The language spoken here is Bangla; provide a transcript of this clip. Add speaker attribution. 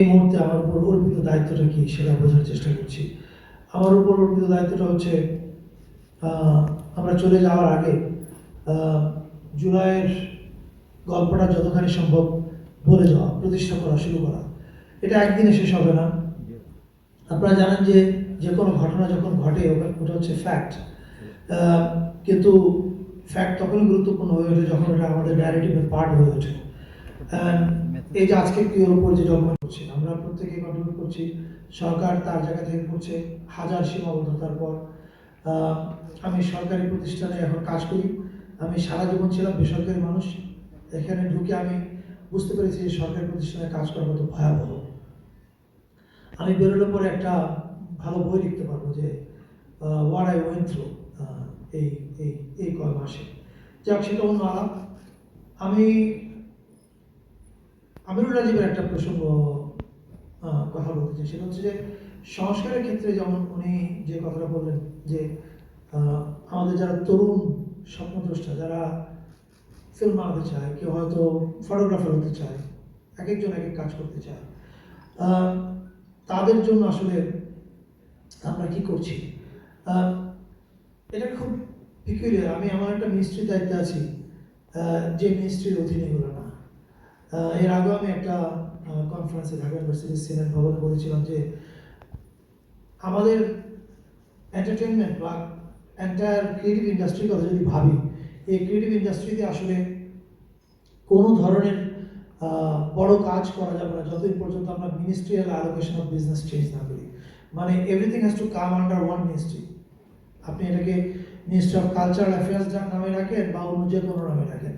Speaker 1: এই মুহূর্তে আমার উপর অর্পিত দায়িত্বটা কি সেটা বোঝার চেষ্টা করছি। আমার উপর অর্পিত দায়িত্বটা হচ্ছে আমরা চলে যাওয়ার আগে জুলাইয়ের গল্পটা যতখানি সম্ভব বলে যাওয়া, প্রতিষ্ঠা করা, শুরু করা। এটা একদিনে শেষ হবে না। আপনারা জানেন যে যে কোনো ঘটনা যখন ঘটে ওটা হচ্ছে ফ্যাক্ট, কিন্তু ফ্যাক্ট তখনই গুরুত্বপূর্ণ হয়ে ওঠে যখন এটা আমাদের ন্যারেটিভের পার্ট হয়ে ওঠে। এই যে আজকে প্রিয়র উপর যে ডকুমেন্ট করছি, আমরা প্রত্যেকে কন্ট্রিবিউট করছি, সরকার তার জায়গা থেকে করছে, হাজার সীমাবদ্ধতার পর। আমি সরকারি প্রতিষ্ঠানে এখন কাজ করি, আমি সারা জীবন ছিলাম বেসরকারি মানুষ। এখানে ঢুকে আমি বুঝতে পেরেছি যে সরকারি প্রতিষ্ঠানে কাজ করা কত ভয়াবহ। আমি বেরোলে পরে একটা ভালো বই লিখতে পারবো যে হোয়াট আই ওয়েন্ট থ্রু এই এই এই কয় মাসে। যাক, সেটা অন্য আলাপ। আমি আমিরুল রাজীবের একটা প্রসঙ্গ কথা বলতে চাই, সেটা হচ্ছে যে সংস্কারের ক্ষেত্রে যেমন উনি যে কথাটা বললেন যে আমাদের যারা তরুণ স্বপ্নদ্রষ্টা, যারা ফিল্ম বানাতে চায়, কেউ হয়তো ফটোগ্রাফার হতে চায়, এক একজন এক এক কাজ করতে চায়, তাদের জন্য আসলে আমরা কি করছি এটা খুব পিকুলিয়ার। আমি আমার একটা মিনিস্ট্রির দায়িত্বে আছি, যে মিনিস্ট্রির অধীনে এগুলো না। এর আগেও আমি একটা কনফারেন্সে ঢাকা ইউনিভার্সিটির সিনেট ভবনে বলেছিলাম যে আমাদের এন্টারটেনমেন্ট বা এন্টায়ার ক্রিয়েটিভ ইন্ডাস্ট্রির কথা যদি ভাবি, এই ক্রিয়েটিভ ইন্ডাস্ট্রিতে আসলে কোনো ধরনের বড় কাজ করা যাবে না যতদিন পর্যন্ত আমরা ministerial allocation of business change না করি। মানে everything has to come under one ministry. আপনি এটাকে মিনিস্ট্রি অফ কালচারাল অ্যাফেয়ার্স নামে রাখেন বা অন্য যে কোনো নামে রাখেন,